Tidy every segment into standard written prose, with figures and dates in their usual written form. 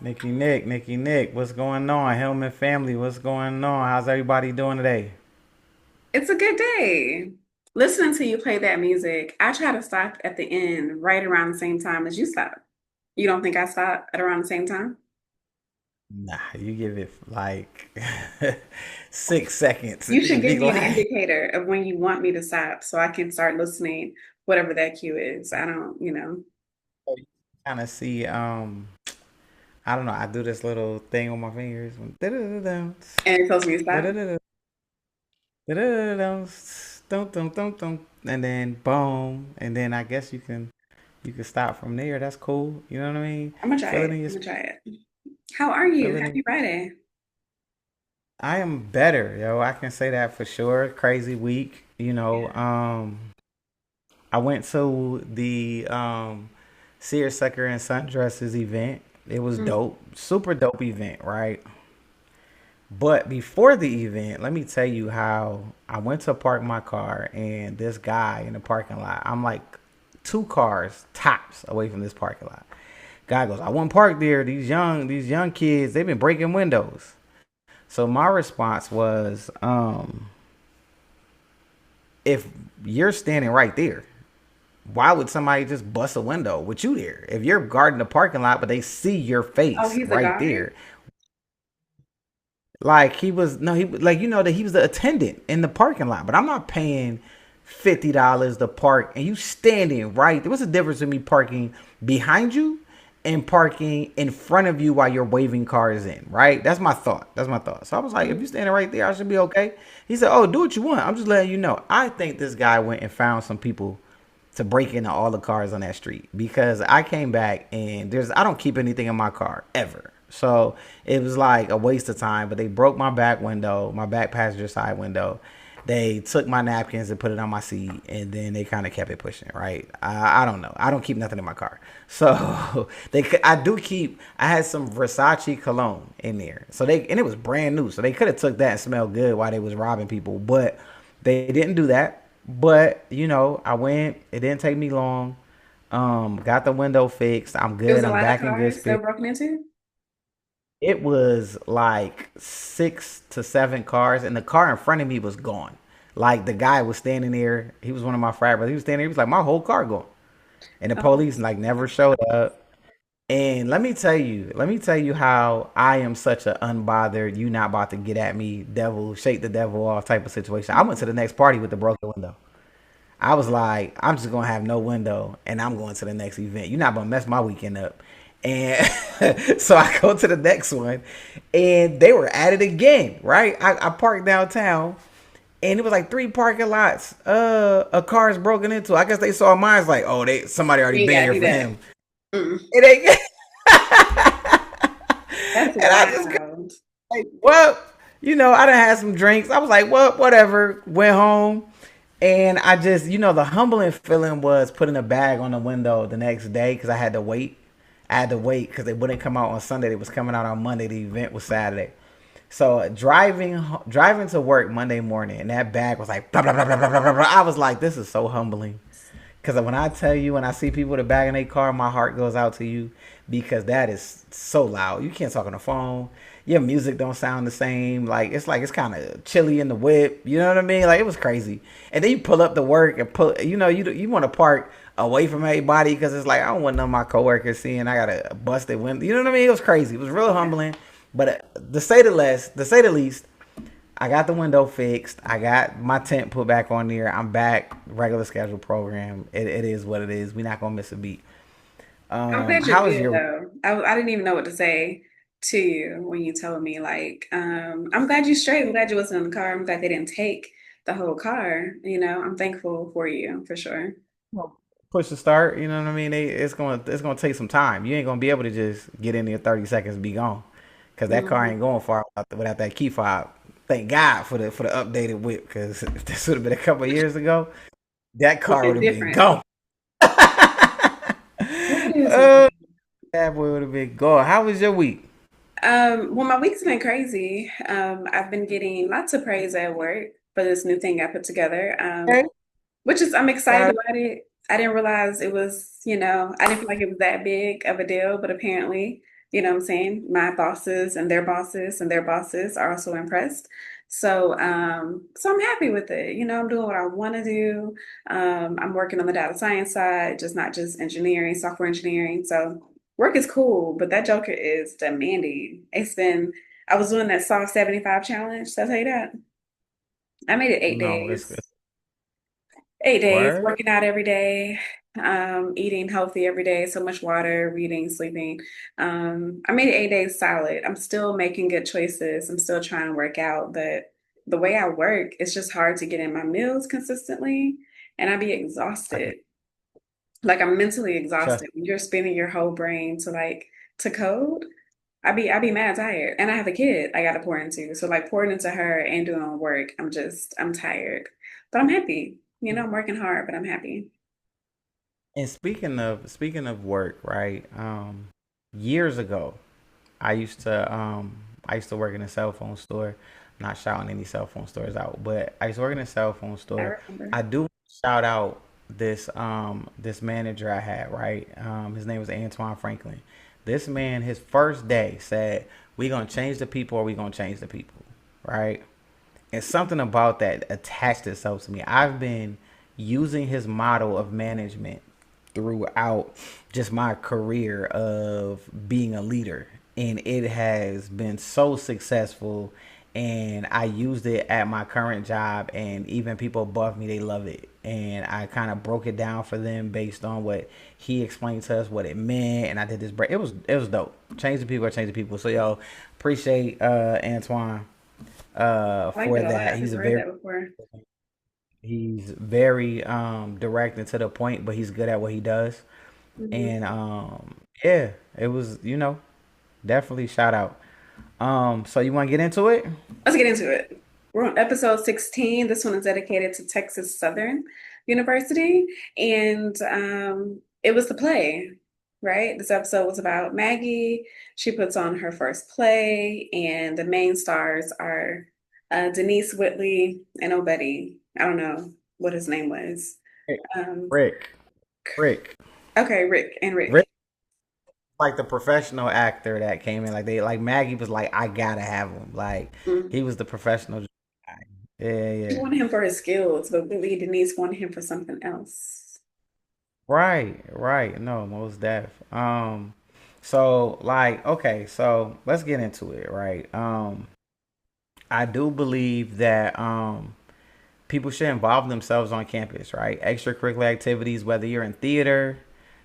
Nick, what's going on? Hillman family, what's going on? How's everybody doing today? It's a good day. Listening to you play that music, I try to stop at the end right around the same time as you stop. You don't think I stop at around the same time? Nah, you give it like 6 seconds You and should then give be me an like, indicator of when you want me to stop so I can start listening, whatever that cue is. I don't. kind of see, I don't know. I do this little thing on my fingers, da-da-da-dum, And it tells me to stop. da-da-da-da, da-da-da-dum, dum, dum, dum, dum, and then boom, and then I guess you can stop from there. That's cool. You know what I mean? I'm gonna try Feel it it. in your I'm gonna try it. How are you? feel it in. Happy Friday. I am better, yo. I can say that for sure. Crazy week, I went to the Seersucker and Sundresses event. It was Mm. dope, super dope event, right? But before the event, let me tell you how I went to park my car and this guy in the parking lot. I'm like 2 cars tops away from this parking lot. Guy goes, I want to park there. These young kids, they've been breaking windows. So my response was, if you're standing right there, why would somebody just bust a window with you there? If you're guarding the parking lot, but they see your Oh, face he's a right guard? there, like he was no, he like that he was the attendant in the parking lot, but I'm not paying $50 to park and you standing right there. What's the difference in me parking behind you and parking in front of you while you're waving cars in, right? That's my thought. That's my thought. So I was like, if Mhm. you're standing right there, I should be okay. He said, oh, do what you want. I'm just letting you know. I think this guy went and found some people to break into all the cars on that street because I came back and I don't keep anything in my car ever. So it was like a waste of time, but they broke my back window, my back passenger side window. They took my napkins and put it on my seat, and then they kind of kept it pushing. Right? I don't know. I don't keep nothing in my car, so I do keep. I had some Versace cologne in there, so and it was brand new, so they could have took that and smelled good while they was robbing people, but they didn't do that. But I went. It didn't take me long. Got the window fixed. I'm It was good. a I'm lot of back in good cars that spirits. were broken into? It was like 6 to 7 cars, and the car in front of me was gone. Like the guy was standing there. He was one of my frat brothers. He was standing there. He was like, my whole car gone. And the Oh, police like never showed up. And let me tell you how I am such a unbothered, you not about to get at me, devil, shake the devil off type of situation. I went to the next party with the broken window. I was like, I'm just gonna have no window, and I'm going to the next event. You're not gonna mess my weekend up. And so I go to the next one, and they were at it again. Right? I parked downtown, and it was like 3 parking lots. A car's broken into. I guess they saw mine. It's like, oh, somebody already you ain't been gotta here do for that. him. Mm. It ain't. That's And I just wild. like, well, I done had some drinks. I was like, well, whatever. Went home. And I just, the humbling feeling was putting a bag on the window the next day because I had to wait. I had to wait because they wouldn't come out on Sunday. They was coming out on Monday. The event was Saturday. So driving to work Monday morning, and that bag was like blah blah blah blah blah blah blah. I was like, this is so humbling. Because when I tell you, when I see people with a bag in their car, my heart goes out to you because that is so loud. You can't talk on the phone. Your music don't sound the same. Like it's kind of chilly in the whip. You know what I mean? Like it was crazy. And then you pull up to work and pull. You want to park away from everybody because it's like I don't want none of my coworkers seeing I got a busted window. You know what I mean? It was crazy. It was real Yeah. humbling. But to say the least, I got the window fixed. I got my tent put back on there. I'm back. Regular schedule program. It is what it is. We're not gonna miss a beat. I'm glad you're How is good your though. I didn't even know what to say to you when you told me I'm glad you're straight. I'm glad you wasn't in the car. I'm glad they didn't take the whole car. I'm thankful for you for sure. push to start? You know what I mean? It's gonna take some time. You ain't gonna be able to just get in there 30 seconds and be gone, cause that car Mhm. ain't going far without that key fob. Thank God for the updated whip, cause if this would have been a couple of years ago, that Would car have would been have been different. gone. What is it? Oh, that boy would have been gone. How was your week? Well, my week's been crazy. I've been getting lots of praise at work for this new thing I put together. Okay. Which is I'm excited Got it. about it. I didn't realize it was, I didn't feel like it was that big of a deal, but apparently. You know what I'm saying? My bosses and their bosses and their bosses are also impressed. So I'm happy with it. You know, I'm doing what I want to do. I'm working on the data science side, just not just engineering, software engineering. So work is cool, but that joker is demanding. I was doing that soft 75 challenge. Did I tell you that? I made it eight No, it's good. days. 8 days, Word. working out every day, eating healthy every day, so much water, reading, sleeping. I made it 8 days solid. I'm still making good choices. I'm still trying to work out, but the way I work, it's just hard to get in my meals consistently, and I be I can exhausted. Like I'm mentally trust. exhausted. When you're spinning your whole brain to code, I be mad tired. And I have a kid I gotta pour into. So like pouring into her and doing work, I'm tired. But I'm happy. You know, I'm working hard, but I'm happy. And speaking of work, right? Years ago, I used to work in a cell phone store. I'm not shouting any cell phone stores out, but I used to work in a cell phone I store. remember. I do shout out this manager I had, right? His name was Antoine Franklin. This man, his first day said, "We gonna change the people, or we gonna change the people," right? And something about that attached itself to me. I've been using his model of management throughout just my career of being a leader. And it has been so successful. And I used it at my current job, and even people above me, they love it. And I kind of broke it down for them based on what he explained to us, what it meant. And I did this break. It was dope. Change the people, change the people. So yo, appreciate Antoine I like for that a lot. that. I've never heard that before. He's very direct and to the point, but he's good at what he does. Hmm. And yeah, it was, definitely shout out. So you want to get into it? Let's get into it. We're on episode 16. This one is dedicated to Texas Southern University. And it was the play, right? This episode was about Maggie. She puts on her first play, and the main stars are Denise, Whitley, and Obedi. I don't know what his name was. Rick, Um, Rick, Rick, okay, Rick and Rick. Rick, like the professional actor that came in. Like Maggie was like, I gotta have him. Like Mm. he was the professional guy. Yeah, She yeah. wanted him for his skills, but Whitley and Denise wanted him for something else. Right, right. No, most def. So like, okay, so let's get into it, right? I do believe that people should involve themselves on campus, right? Extracurricular activities, whether you're in theater,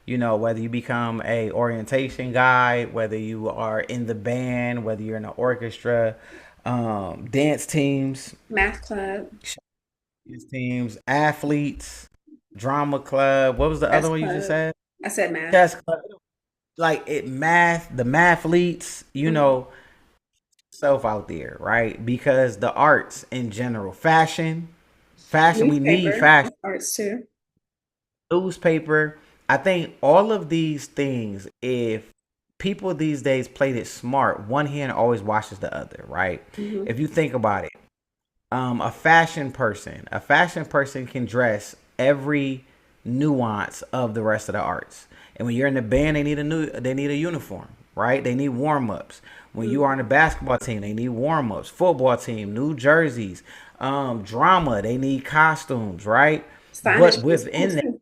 whether you become a orientation guy, whether you are in the band, whether you're in an orchestra, dance teams, Math club, athletes, drama club. What was the chess other one you just club. said? I said math. Chess club. Like the mathletes, Mhm. self out there, right? Because the arts in general, fashion, we need Newspaper, fashion, that's arts too. newspaper. I think all of these things, if people these days played it smart, one hand always washes the other, right? Hmm. If you think about it, a fashion person can dress every nuance of the rest of the arts. And when you're in the band, they need a uniform, right? They need warm ups. When you are on the basketball team, they need warm ups. Football team, new jerseys, drama, they need costumes, right? Signage But for the school within too.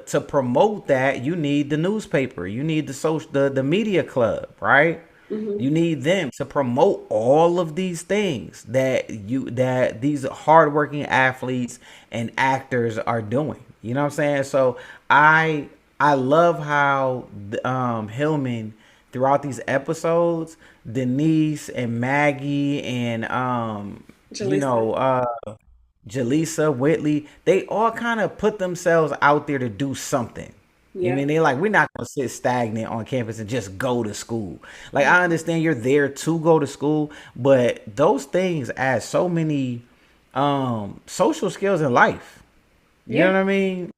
to promote that, you need the newspaper, you need the media club, right? Hmm. You need them to promote all of these things that these hardworking athletes and actors are doing. You know what I'm saying? So I I love how Hillman throughout these episodes, Denise and Maggie and Jalisa. Jaleesa, Whitley, they all kind of put themselves out there to do something. You mean Yep. they like we're not gonna sit stagnant on campus and just go to school. Like I Mhm. understand you're there to go to school, but those things add so many social skills in life. You know Yeah. what I mean?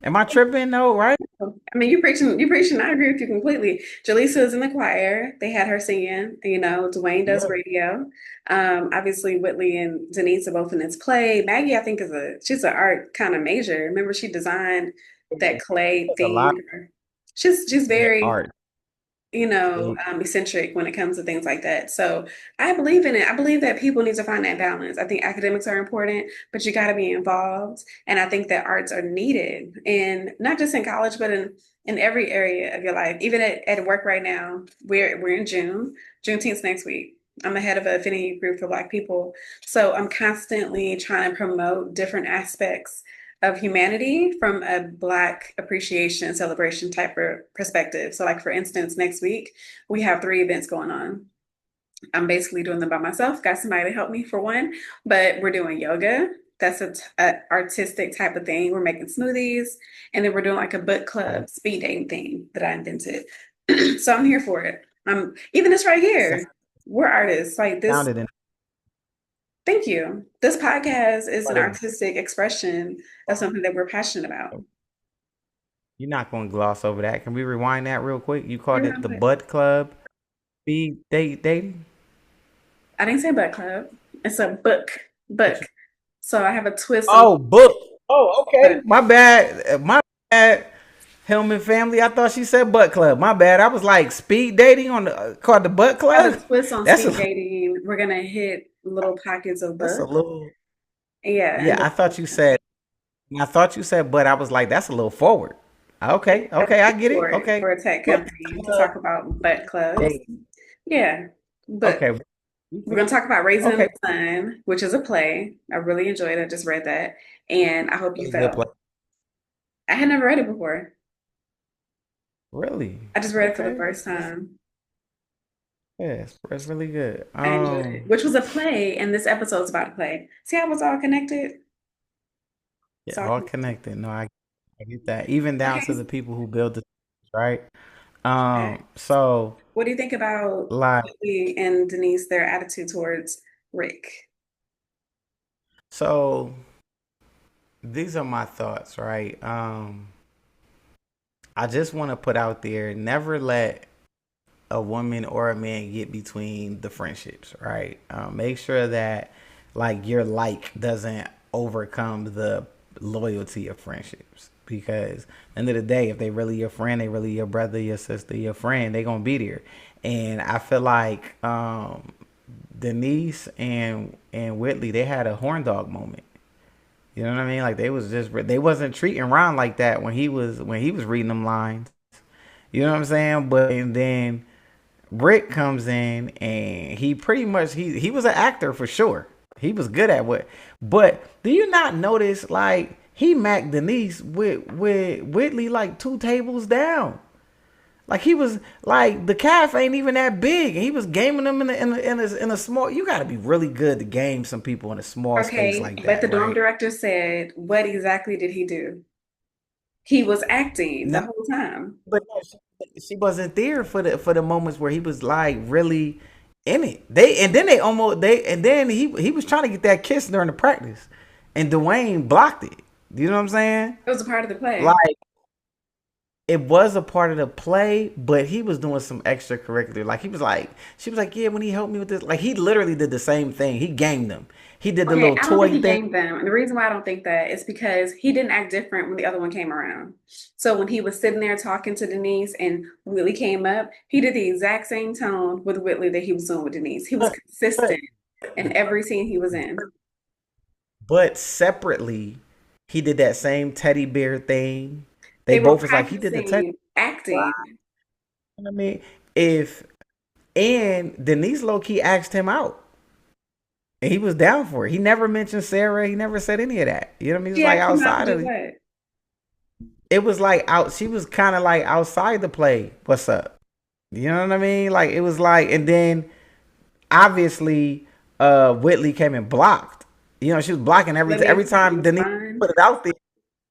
Am I tripping though, right? I mean, you're preaching. I agree with you completely. Jaleesa is in the choir. They had her singing. You know, Dwayne does Yeah. radio. Obviously, Whitley and Denise are both in this play. Maggie, I think, she's an art kind of major. Remember, she designed that clay A lot thing. She's of very art. They- eccentric when it comes to things like that. So I believe in it. I believe that people need to find that balance. I think academics are important, but you got to be involved. And I think that arts are needed, and not just in college, but in every area of your life. Even at work right now, we're in June. Juneteenth's next week. I'm the head of an affinity group for Black people. So I'm constantly trying to promote different aspects of humanity from a Black appreciation celebration type of perspective. So, like for instance, next week we have 3 events going on. I'm basically doing them by myself. Got somebody to help me for one, but we're doing yoga. That's a artistic type of thing. We're making smoothies, and then we're doing like a book club speed dating thing that I invented. So I'm here for it. Even this right here. We're artists. Like this. sounded in. Thank you. This podcast is an artistic expression of something that we're passionate about. You're not going to gloss over that. Can we rewind that real quick? You You called it the know, Bud Club. Speed dating. I didn't say book club. It's a book. So I have a twist on Oh, book. Oh, okay. book. My bad. My bad. Hillman family. I thought she said butt club. My bad. I was like speed dating on the called the butt I have club. a twist on That's speed a dating. We're gonna hit little pockets of that's a book. little. Yeah, Yeah, and I thought you said. I thought you said, but I was like, that's a little forward. Okay, that's okay, I get it. for it Okay, for a tech butt company to club talk about butt clubs. dating. Yeah, but Okay, we're gonna talk about Raising okay. the Sun, which is a play. I really enjoyed it. I just read that, and I hope you Really good play. fell. I had never read it before. Really? I just read it for the Okay. first time. Yeah, it's really good. I enjoyed it, which was a play, and this episode's about a play. See how it's all connected? Yeah, So, all connected. No, I get that. Even down to okay. the people who build the right. Okay. So What do you think about like, Whitley and Denise, their attitude towards Rick? so these are my thoughts, right? I just want to put out there, never let a woman or a man get between the friendships, right? Make sure that like your like doesn't overcome the loyalty of friendships. Because at the end of the day, if they really your friend, they really your brother, your sister, your friend, they gonna be there. And I feel like Denise and Whitley, they had a horn dog moment. You know what I mean? Like they wasn't treating Ron like that when he was reading them lines. You know what I'm saying? But and then Rick comes in and he pretty much he was an actor for sure. He was good at what. But do you not notice like he Mac Denise with Whitley like 2 tables down? Like he was like the calf ain't even that big, and he was gaming them in a small. You got to be really good to game some people in a small space Okay, like but the that, dorm right? director said, what exactly did he do? He was acting the No, whole time. but no, she wasn't there for the moments where he was like really in it. They and then they almost they and then he was trying to get that kiss during the practice, and Dwayne blocked it. You know what I'm saying? It was a part of the play. Like it was a part of the play, but he was doing some extracurricular. Like he was like, she was like, yeah, when he helped me with this, like he literally did the same thing. He gamed them. He did the Okay, little I don't think toy he thing. gamed them. And the reason why I don't think that is because he didn't act different when the other one came around. So when he was sitting there talking to Denise and Whitley came up, he did the exact same tone with Whitley that he was doing with Denise. He was But, but consistent in every scene he was in. but separately, he did that same teddy bear thing. They They were both was like he did the teddy. practicing acting. You know what I mean, if and Denise low key asked him out, and he was down for it. He never mentioned Sarah. He never said any of that. You know what I mean? It's She like asked him out to outside do of it. what? It was like out. She was kind of like outside the play. What's up? You know what I mean? Like it was like, and then obviously, Whitley came and blocked. You know, she was blocking That every means something time was Denise fine. put it out there.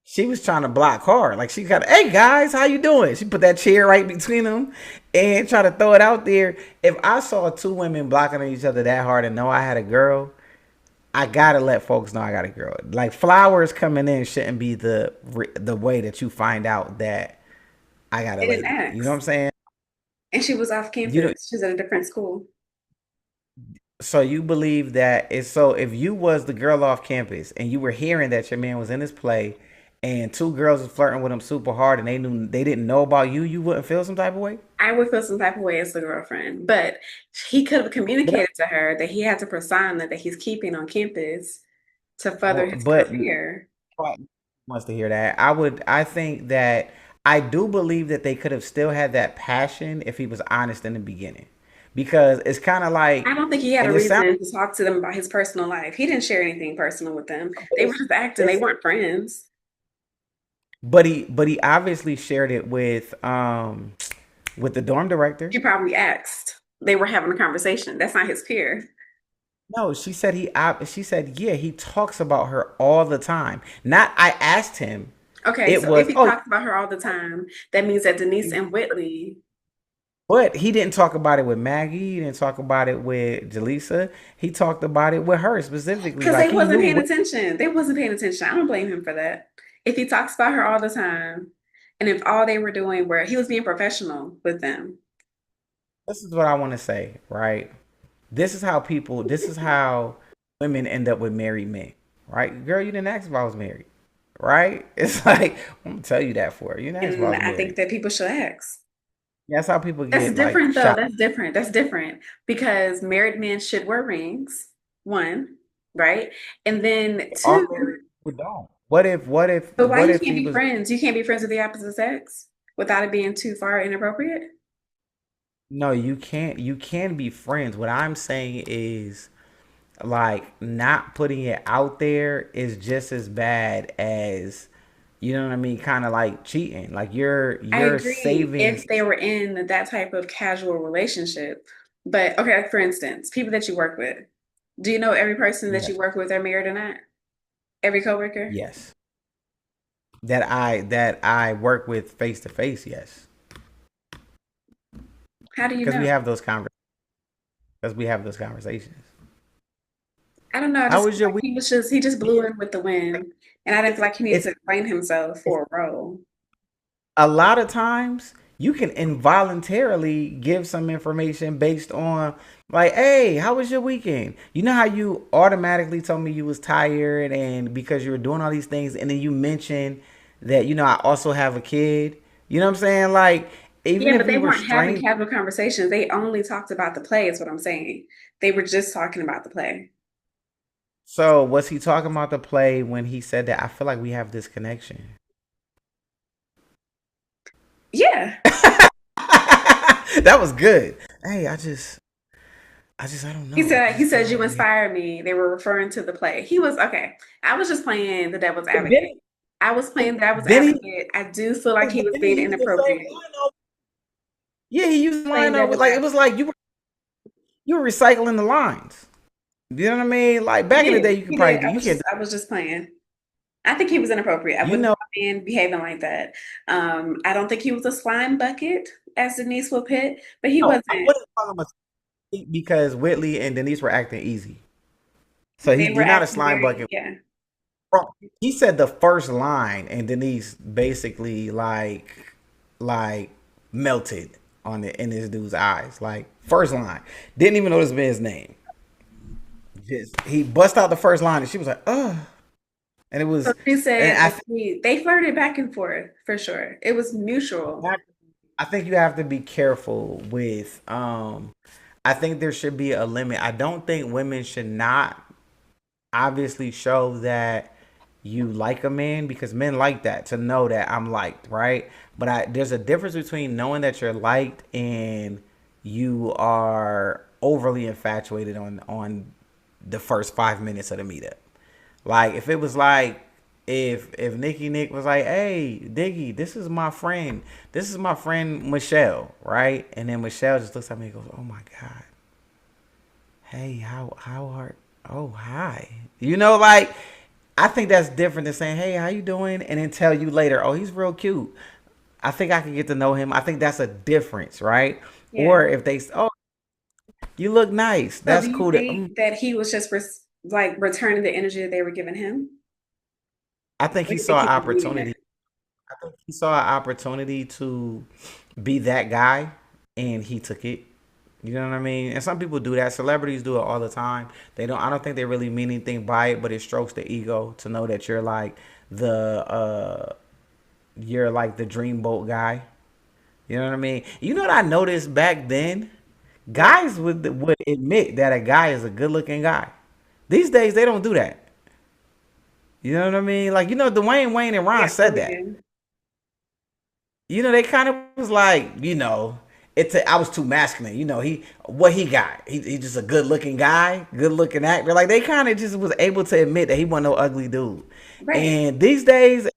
She was trying to block her. Like she got, hey guys, how you doing? She put that chair right between them and try to throw it out there. If I saw 2 women blocking each other that hard and know I had a girl, I gotta let folks know I got a girl. Like flowers coming in shouldn't be the way that you find out that I got a They didn't lady. You know what I'm ask. saying? And she was off You know, campus. She's at a different school. so you believe that it's so if you was the girl off campus and you were hearing that your man was in this play and two girls was flirting with him super hard, and they didn't know about you, you wouldn't feel some type of way. I would feel some type of way as the girlfriend, but he could have But communicated to her that he has a persona that he's keeping on campus to further his but career. nobody wants to hear that. I think that I do believe that they could have still had that passion if he was honest in the beginning, because it's kind of I like, don't think he had a and it sounds, reason to talk to them about his personal life. He didn't share anything personal with them. but They were just acting. They it's weren't friends. but he obviously shared it with the dorm She director. probably asked. They were having a conversation. That's not his peer. No, she said, yeah, he talks about her all the time. Not, I asked him. Okay, It so if was, he oh, talks about her all the time, that means that Denise and Whitley, but he didn't talk about it with Maggie. He didn't talk about it with Jaleesa. He talked about it with her specifically. because Like they he wasn't knew paying what, attention. They wasn't paying attention. I don't blame him for that. If he talks about her all the time, and if all they were doing were he was being professional with them. this is what I want to say, right? This is how women end up with married men, right? Girl, you didn't ask if I was married, right? It's like, I'm gonna tell you that for you. You didn't ask if I And was I think married. that people should ask. That's how people That's get like different though. shot. That's different. That's different because married men should wear rings, one, right? And then All two, married people don't. but why What you if can't he be was? friends? You can't be friends with the opposite sex without it being too far inappropriate. No, you can't. You can be friends. What I'm saying is, like, not putting it out there is just as bad as, you know what I mean, kind of like cheating. Like I you're agree saving. if they were in that type of casual relationship. But okay, like for instance, people that you work with. Do you know every person that you Yes, work with are married or not? Every coworker? yes. That I work with face to face. Yes, How do you because know? we have those conver because we have those conversations. I don't know. I How just feel was your like week? he just blew in with the wind, and I didn't feel like he needed It's to explain himself it's for a role. a lot of times you can involuntarily give some information based on, like, hey, how was your weekend? You know how you automatically told me you was tired and because you were doing all these things, and then you mentioned that, I also have a kid. You know what I'm saying? Like, even Yeah, if but we they were weren't having strangers. casual conversations. They only talked about the play, is what I'm saying. They were just talking about the play. So was he talking about the play when he said that I feel like we have this connection? Yeah. That was good. Hey, I don't He know. I said just feel you like we. inspired me. They were referring to the play. He was okay. I was just playing the devil's But then, advocate. I was playing the devil's then he, advocate. I do feel like he was then being he used the same inappropriate line. Yeah, he used the playing line over, devil's like it was advocate. like you were recycling the lines. You know what I mean? Like back in the day, you could He probably did. do. You can't. I was just playing. I think he was inappropriate. I You wouldn't know, want a man behaving like that. I don't think he was a slime bucket, as Denise will put, but he no, I wasn't. wasn't talking about because Whitley and Denise were acting easy. So They were he's not a acting slime very, bucket. yeah. Bro, he said the first line, and Denise basically like melted on it in this dude's eyes. Like first line, didn't even know this man's name. Just he bust out the first line, and she was like, "Oh," and it So was, she and said that they flirted back and forth for sure. It was mutual. I think you have to be careful with. I think there should be a limit. I don't think women should not obviously show that you like a man, because men like that, to know that I'm liked, right? But there's a difference between knowing that you're liked and you are overly infatuated on the first 5 minutes of the meetup. Like if it was like, if Nicky Nick was like, "Hey, Diggy, this is my friend Michelle," right? And then Michelle just looks at me and goes, "Oh my god, hey, how are? Oh hi," like I think that's different than saying, "Hey, how you doing?" and then tell you later, "Oh, he's real cute. I think I can get to know him." I think that's a difference, right? Yeah. Or if they, "Oh, you look nice," So do that's you cool. think that he was just like returning the energy that they were giving him? I think Or he do you think saw an he was meaning opportunity. it? I think he saw an opportunity to be that guy, and he took it. You know what I mean? And some people do that. Celebrities do it all the time. They don't. I don't think they really mean anything by it, but it strokes the ego to know that the you're like the dreamboat guy. You know what I mean? You know what I noticed back then? What? Guys would admit that a guy is a good looking guy. These days they don't do that. You know what I mean? Like Dwayne Wayne and Ron Yeah, so said we that. do. They kind of was like, I was too masculine. He what he got. He just a good looking guy, good looking actor. Like they kind of just was able to admit that he wasn't no ugly dude. Right. And these days,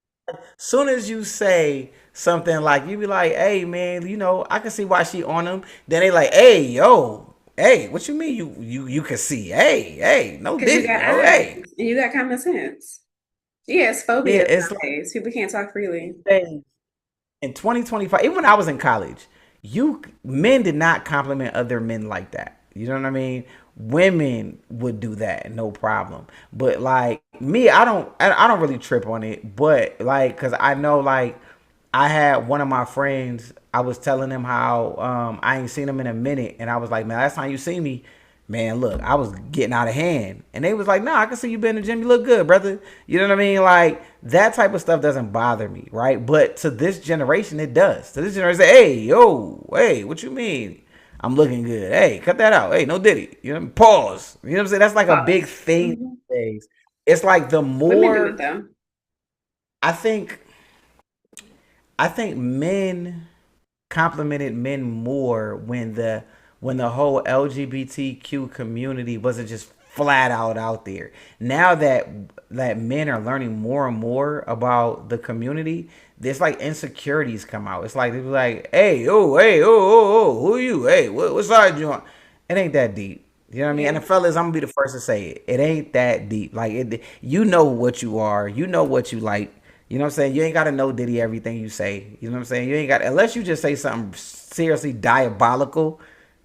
soon as you say something like you be like, "Hey man, I can see why she on him." Then they like, "Hey yo, hey, what you mean you can see? Hey, no Because you Diddy, got yo, eyes hey." and you got common sense. Yeah, it's Yeah, phobias it's like nowadays. People can't talk freely. these days in 2025, even when I was in college, you men did not compliment other men like that. You know what I mean? Women would do that, no problem. But like me, I don't really trip on it. But like, cause I know like I had one of my friends. I was telling him how I ain't seen him in a minute, and I was like, man, last time you see me, man, look, I was getting out of hand. And they was like, nah, I can see you been in the gym. You look good, brother. You know what I mean? Like, that type of stuff doesn't bother me, right? But to this generation, it does. To this generation, hey, yo, hey, what you mean? I'm looking good. Hey, cut that out. Hey, no Diddy. Pause. You know what I'm saying? That's like a big Pause. thing Hmm. these days. It's like the Women do it more though. I think I think men complimented men more when the whole LGBTQ community wasn't just flat out there. Now that men are learning more and more about the community, there's like insecurities come out. It's like they be like, hey, who are you? Hey, what side you on? It ain't that deep. You know what I mean? And Yeah. the fellas, I'm gonna be the first to say it. It ain't that deep. Like you know what you are. You know what you like. You know what I'm saying? You ain't gotta know Diddy everything you say. You know what I'm saying? You ain't got unless you just say something seriously diabolical.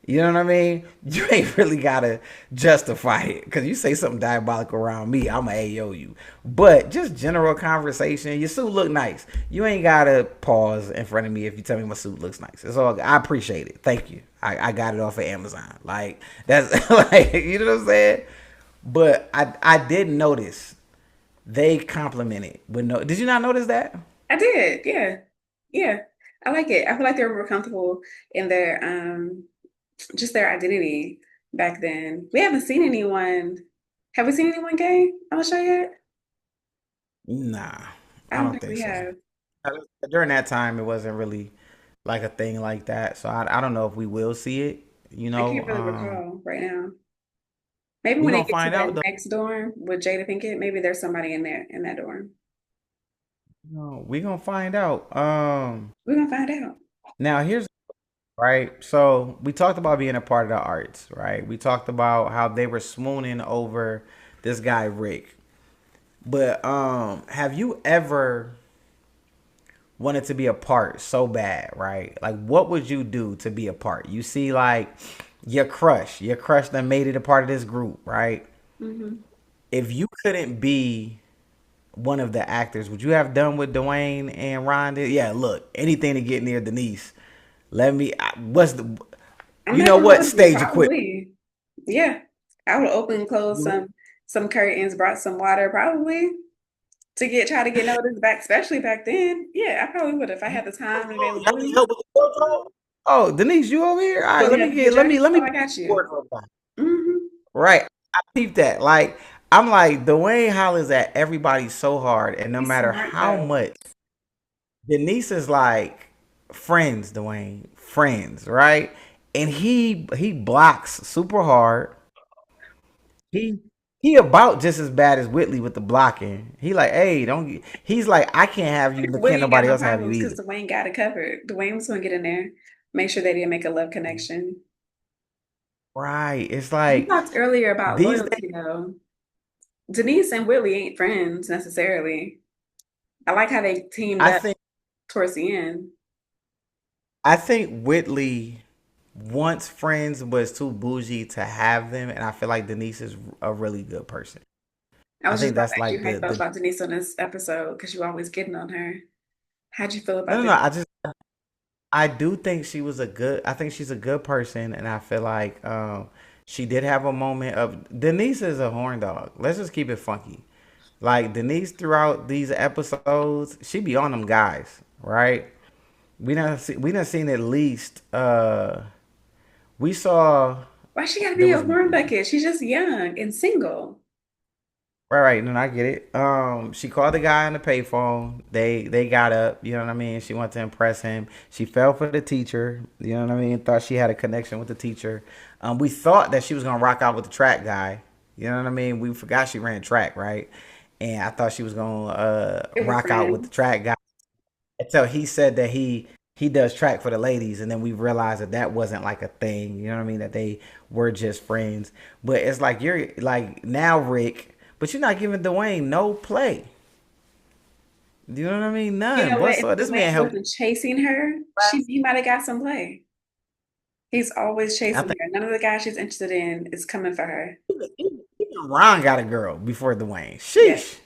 You know what I mean? You ain't really gotta justify it because you say something diabolical around me, I'ma AO you. But just general conversation. Your suit look nice. You ain't gotta pause in front of me if you tell me my suit looks nice. It's all. I appreciate it. Thank you. I got it off of Amazon. Like that's like you know what I'm saying. But I did notice they complimented with no. Did you not notice that? I did. Yeah. Yeah. I like it. I feel like they were more comfortable in their just their identity back then. We haven't seen anyone. Have we seen anyone gay on the show yet? Nah, I I don't don't think think we so. have. During that time, it wasn't really like a thing like that. So I don't know if we will see it. I can't really recall right now. Maybe We when they gonna get to find out that though. next dorm with Jada Pinkett, maybe there's somebody in there in that dorm. No, we gonna find out. We're gonna find out. Now here's right. So we talked about being a part of the arts, right? We talked about how they were swooning over this guy Rick. But have you ever wanted to be a part so bad, right? Like, what would you do to be a part? You see, like, your crush that made it a part of this group, right? Hmm. If you couldn't be one of the actors, would you have done what Dwayne and Ron did? Yeah, look, anything to get near Denise. Let me. What's the? I'm You not know gonna what? hold you. Stage equipment. Probably. Yeah. I would open and close some curtains, brought some water, probably to get try to get noticed back, especially back then. Yeah, I probably would if I had the time and Oh, y'all need availability. help with the wardrobe? Oh, Denise, you over here? All right, Pulling up in pajamas. let me Oh, be I got the you. wardrobe guy. Hmm. Right. I peeped that. Like, I'm like, Dwayne hollers at everybody so hard, and no He's matter smart how though. much Denise is like, friends, Dwayne, friends, right? And he blocks super hard. He he about just as bad as Whitley with the blocking. He like, hey, don't. He's like, I can't have you. Can't Willie ain't got nobody no else have you problems either. because Dwayne got it covered. Dwayne was gonna get in there, make sure they didn't make a love connection. Right. It's You like talked earlier about these days. loyalty though. Denise and Willie ain't friends necessarily. I like how they teamed I up think towards the end. I think Whitley once friends was too bougie to have them, and I feel like Denise is a really good person. I I was just think about that's to ask you like how you felt the about Denise on this episode because you always getting on her. How'd you feel about no, Denise? I do think she was a good. I think she's a good person, and I feel like she did have a moment of. Denise is a horn dog. Let's just keep it funky. Like Denise throughout these episodes, she be on them guys, right? We done seen at least. We saw Why she gotta there be a was horn bucket? She's just young and single. right, right. No, I get it. She called the guy on the payphone. They got up. You know what I mean. She wanted to impress him. She fell for the teacher. You know what I mean. Thought she had a connection with the teacher. We thought that she was gonna rock out with the track guy. You know what I mean. We forgot she ran track, right? And I thought she was gonna They were rock out with the friends. track guy until he said that he does track for the ladies, and then we realized that that wasn't like a thing. You know what I mean? That they were just friends. But it's like you're like now Rick, but you're not giving Dwayne no play. You know what I mean? You None know what? If whatsoever. This man Dwayne helped. wasn't chasing her, he might have got some play. He's always I chasing think her. None of the guys she's interested in is coming for her. even Ron got a girl before Dwayne. Yeah, Sheesh.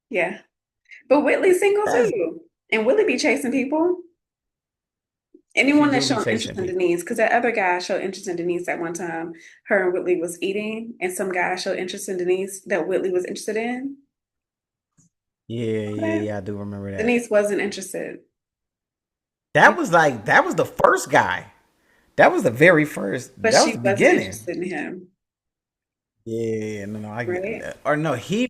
yeah. But Whitley's single That's too. And Whitley be chasing people. she Anyone that's do be shown interest chasing in people. Denise, because that other guy showed interest in Denise at one time. Her and Whitley was eating, and some guy showed interest in Denise that Whitley was interested in. Yeah, Remember yeah, that? yeah. I do remember that. Denise wasn't interested. That was the first guy. That was the very first. But That was she the wasn't beginning. interested in him, Yeah, no, no, I right? get. Or no, he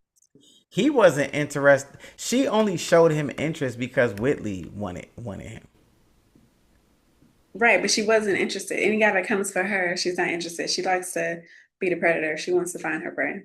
wasn't interested. She only showed him interest because Whitley wanted him. Right, but she wasn't interested. Any guy that comes for her, she's not interested. She likes to be the predator. She wants to find her prey.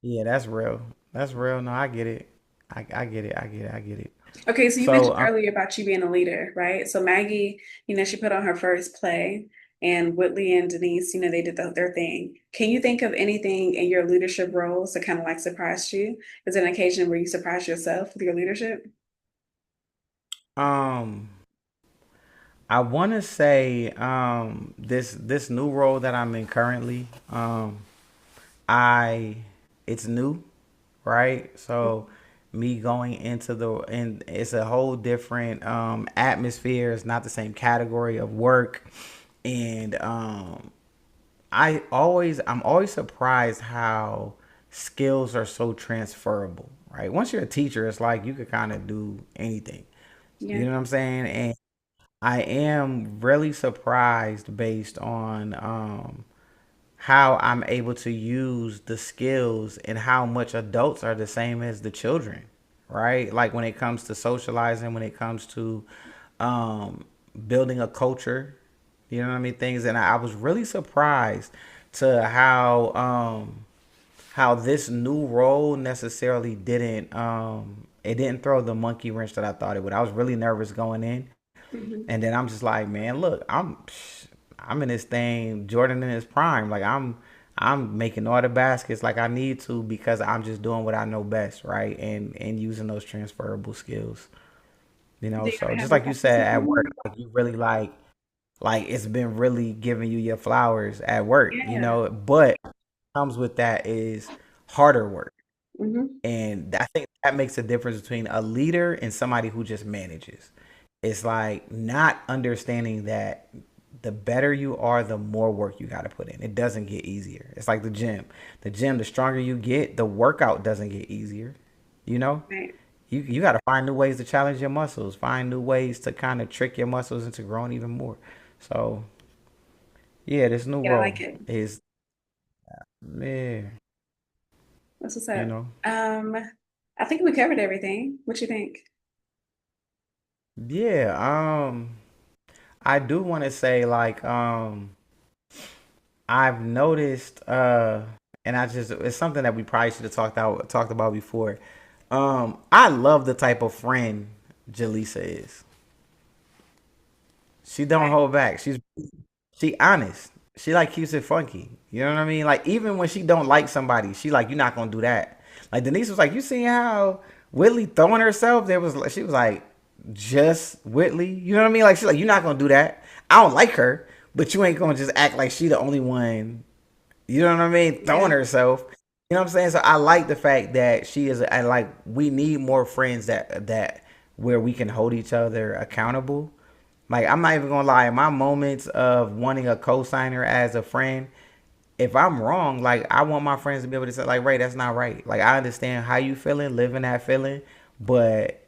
Yeah, that's real. That's real. No, I get it. I get it. I get it. I get it. Okay, so you So mentioned earlier about you being a leader, right? So Maggie, she put on her first play, and Whitley and Denise, they did their thing. Can you think of anything in your leadership roles that kind of like surprised you? Is there an occasion where you surprised yourself with your leadership? um I want to say this new role that I'm in currently I it's new, right? So me going into the and it's a whole different atmosphere. It's not the same category of work, and I'm always surprised how skills are so transferable, right? Once you're a teacher, it's like you could kind of do anything. Yeah, You know what I'm saying? And I am really surprised based on how I'm able to use the skills and how much adults are the same as the children, right? Like when it comes to socializing, when it comes to um, building a culture, you know what I mean? Things, and I was really surprised to how this new role necessarily didn't it didn't throw the monkey wrench that I thought it would. I was really nervous going in, hmm and then I'm just like, man, look, I'm in this thing, Jordan in his prime. Like I'm making all the baskets like I need to because I'm just doing what I know best, right? And using those transferable skills. You know, Do you so ever just have a like you said fantasy at work, moment? like you really like it's been really giving you your flowers at work, you Yeah. know, but comes with that is harder work. hmm And I think that makes a difference between a leader and somebody who just manages. It's like not understanding that the better you are, the more work you got to put in. It doesn't get easier. It's like the gym. The gym, the stronger you get, the workout doesn't get easier. You know? Right. You got to find new ways to challenge your muscles, find new ways to kind of trick your muscles into growing even more. So, yeah, this new Yeah, I role like it. is, man, That's what's you up. know, Um, I think we covered everything. What you think? yeah, I do want to say like I've noticed and I just it's something that we probably should have talked about before. I love the type of friend Jaleesa is. She don't hold back. She honest. She like keeps it funky. You know what I mean? Like even when she don't like somebody, she like you're not gonna do that. Like Denise was like, you seen how Whitley throwing herself? She was like just Whitley. You know what I mean? Like she's like you're not gonna do that. I don't like her, but you ain't gonna just act like she the only one. You know what I mean? Yeah. Throwing herself. You know what I'm saying? So I like the fact that she is. I like we need more friends that where we can hold each other accountable, Like I'm not even gonna lie, in my moments of wanting a cosigner as a friend, if I'm wrong, like I want my friends to be able to say, like, Ray, that's not right. Like I understand how you feeling, living that feeling, but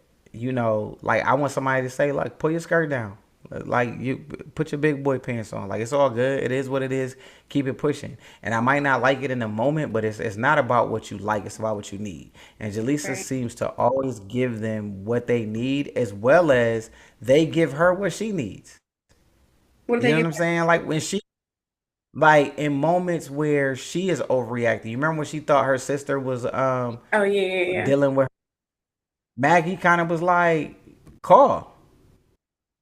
like I want somebody to say, like, pull your skirt down. Like you put your big boy pants on. Like it's all good. It is what it is. Keep it pushing. And I might not like it in the moment, but it's not about what you like, it's about what you need. And Jaleesa Right. seems to always give them what they need as well as they give her what she needs. What did You they know what give I'm her? saying? Like when she like in moments where she is overreacting. You remember when she thought her sister was Oh yeah, yeah, yeah. dealing with Maggie kind of was like, call.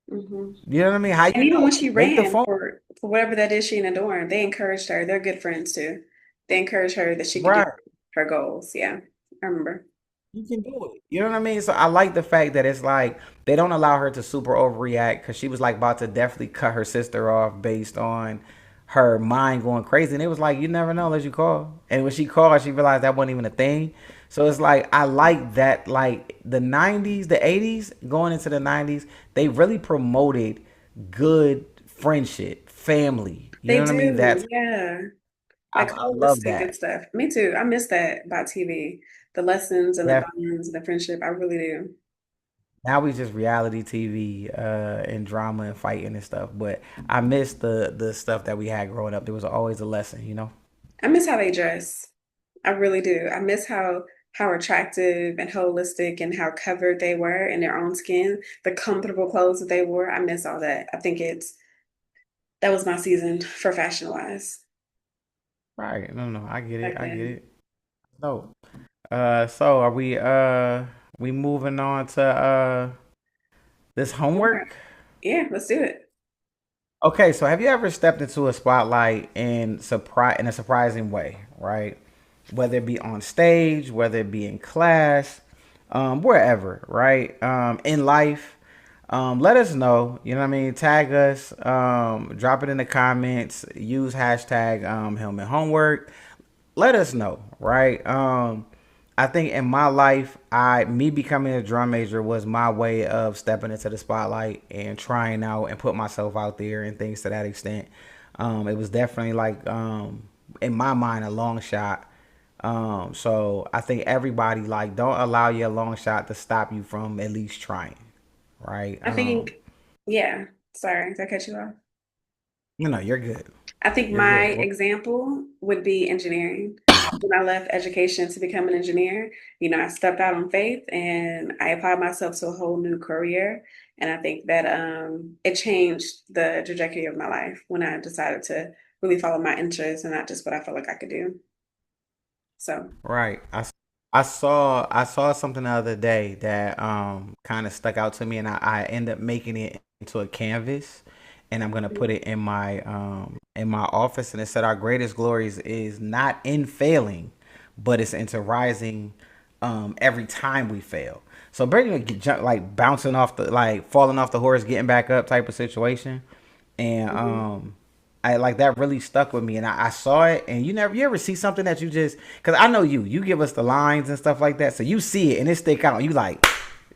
Hmm. You know what I mean? How And you even when know? she Make the ran phone. for whatever that is she ended up doing, they encouraged her. They're good friends too. They encouraged her that she could do Right. her goals. Yeah, I remember. You can do it. You know what I mean? So I like the fact that it's like they don't allow her to super overreact because she was like about to definitely cut her sister off based on her mind going crazy. And it was like, you never know unless you call. And when she called, she realized that wasn't even a thing. So it's like, I like that, like the 90s, the 80s, going into the 90s, they really promoted good friendship, family. You They know what I mean? do. Yeah. Like I love holistic that. good stuff. Me too. I miss that about TV. The lessons and the Yeah. bonds and the friendship. I really do. Now we just reality TV and drama and fighting and stuff. But I miss the stuff that we had growing up. There was always a lesson, you know. I miss how they dress. I really do. I miss how attractive and holistic and how covered they were in their own skin, the comfortable clothes that they wore. I miss all that. I think that was my season for fashion wise Right? No, no, I get it. back I get then. it. So, so are we moving on to this Homework. homework? Yeah, let's do it. Okay, so have you ever stepped into a spotlight in a surprising way, right? Whether it be on stage, whether it be in class, wherever, right? In life, let us know. You know what I mean? Tag us, drop it in the comments. Use hashtag Hillman Homework. Let us know, right? I think in my life, I me becoming a drum major was my way of stepping into the spotlight and trying out and put myself out there and things to that extent. It was definitely like in my mind a long shot. So I think everybody like don't allow your long shot to stop you from at least trying, right? I think, yeah, sorry, did I cut you off? You're good. I think You're my good. Well, example would be engineering. When I left education to become an engineer, I stepped out on faith and I applied myself to a whole new career. And I think that it changed the trajectory of my life when I decided to really follow my interests and not just what I felt like I could do. So right. I saw something the other day that kind of stuck out to me, and I ended up making it into a canvas, and I'm gonna put it in my office, and it said our greatest glories is not in failing, but it's into rising every time we fail. So basically, like bouncing off the like falling off the horse, getting back up type of situation, and mhm. I like that really stuck with me, and I saw it. And you ever see something that you just because I know you give us the lines and stuff like that, so you see it and it stick out. And you like,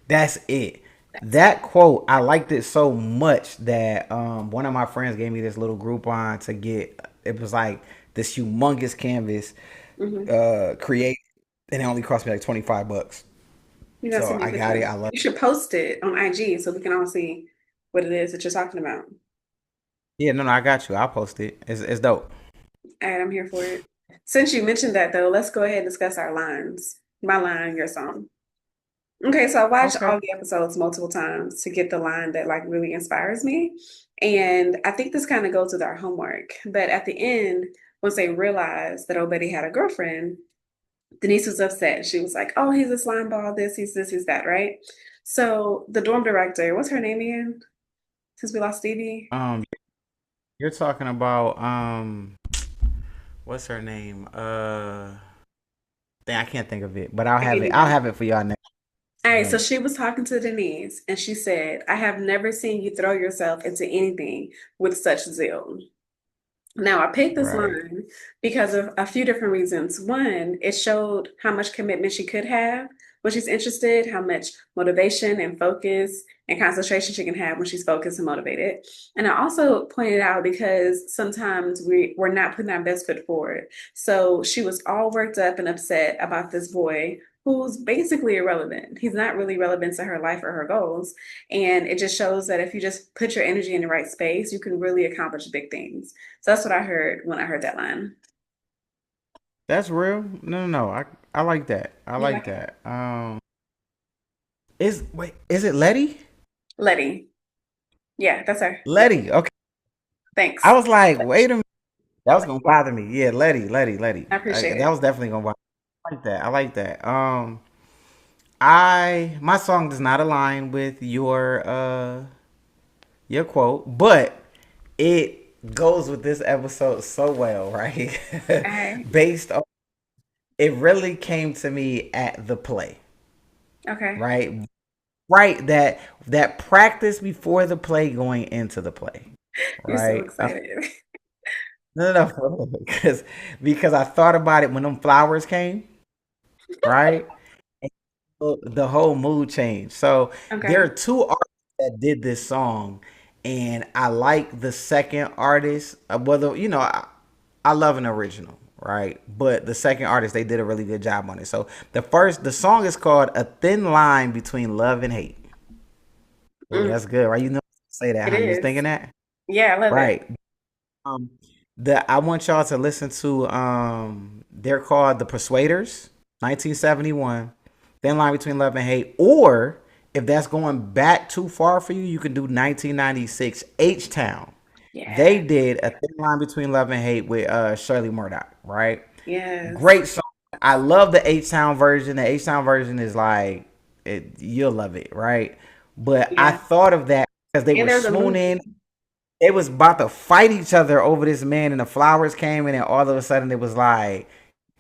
that's it. That quote I liked it so much that one of my friends gave me this little Groupon to get. It was like this humongous canvas Mhm. create, and it only cost me like $25. You gotta So send me a I got it. picture. I love. You should post it on IG so we can all see what it is that you're talking about. Yeah, no, no, I got you. I'll post it. It's dope. All right, I'm here for it. Since you mentioned that, though, let's go ahead and discuss our lines. My line, your song. Okay, so I watched Okay. all the episodes multiple times to get the line that like really inspires me. And I think this kind of goes with our homework. But at the end, once they realized that Obedi had a girlfriend, Denise was upset. She was like, "Oh, he's a slime ball, this, he's that, right?" So the dorm director, what's her name again? Since we lost Stevie. Um, you're talking about what's her name? Dang, I can't think of it, but I'll I have can't it. I'll either. have it for y'all next All right, so event. she was talking to Denise and she said, I have never seen you throw yourself into anything with such zeal. Now, I picked this Right. line because of a few different reasons. One, it showed how much commitment she could have when she's interested, how much motivation and focus and concentration she can have when she's focused and motivated. And I also pointed out because sometimes we're not putting our best foot forward. So she was all worked up and upset about this boy who's basically irrelevant. He's not really relevant to her life or her goals. And it just shows that if you just put your energy in the right space, you can really accomplish big things. So that's what I heard when I heard that line. That's real. No, no, no. I like that. I You like like it? that. Is it Letty? Letty. Yeah, that's her. Yep. Letty. Okay. I Thanks. was like, wait a minute. That was gonna bother me. Yeah, Letty. I appreciate That it. was definitely gonna bother me. I like that. I like that. I my song does not align with your quote, but it goes with this episode so well, right? All right. Based on it really came to me at the play, Okay. right? Right, that practice before the play going into the play, You're so right? excited. No, no, no, because I thought about it when them flowers came, right? And the whole mood changed. So there are Okay. two artists that did this song, and I like the second artist. Whether I love an original, right? But the second artist, they did a really good job on it. So the song is called "A Thin Line Between Love and Hate." Oh, Mm, that's good, right? You know, say that, it huh? You was is. thinking that, Yeah, I love it. right? Um, I want y'all to listen to they're called the Persuaders, 1971. Thin Line Between Love and Hate, or if that's going back too far for you, you can do 1996 H Town. They Yeah. did a Thin Line Between Love and Hate with Shirley Murdoch, right? Yes. Great song. I love the H Town version. The H Town version is like you'll love it, right? But I Yeah. thought of that because they And were there's a swooning. movie. They was about to fight each other over this man, and the flowers came, and then all of a sudden it was like,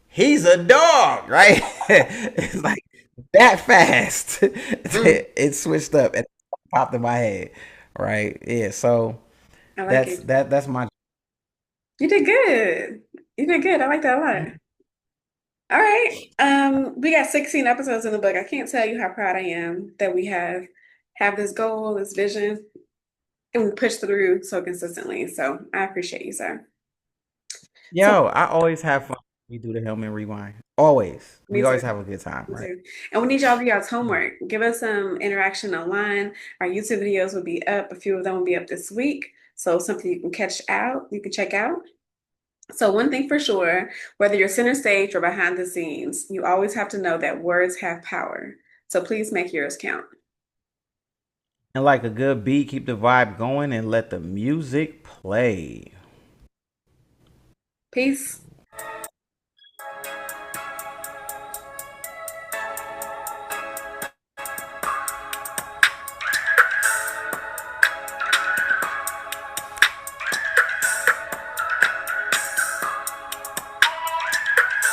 he's a dog, right? It's like that fast. Mm, It switched up and popped in my head, right? Yeah, so I like it. that's my. You did good. You did good. I like that a lot. All right. We got 16 episodes in the book. I can't tell you how proud I am that we have this goal, this vision, and we push through so consistently. So I appreciate you, sir. So Yo, I always have fun when we do the Hillman Rewind. Always. me We too. always have a good time, Me right? too. And we need y'all to do y'all's homework. Give us some interaction online. Our YouTube videos will be up. A few of them will be up this week. So something you can catch out, you can check out. So one thing for sure, whether you're center stage or behind the scenes, you always have to know that words have power. So please make yours count. And like a good beat, keep the vibe going and let the music play. Peace.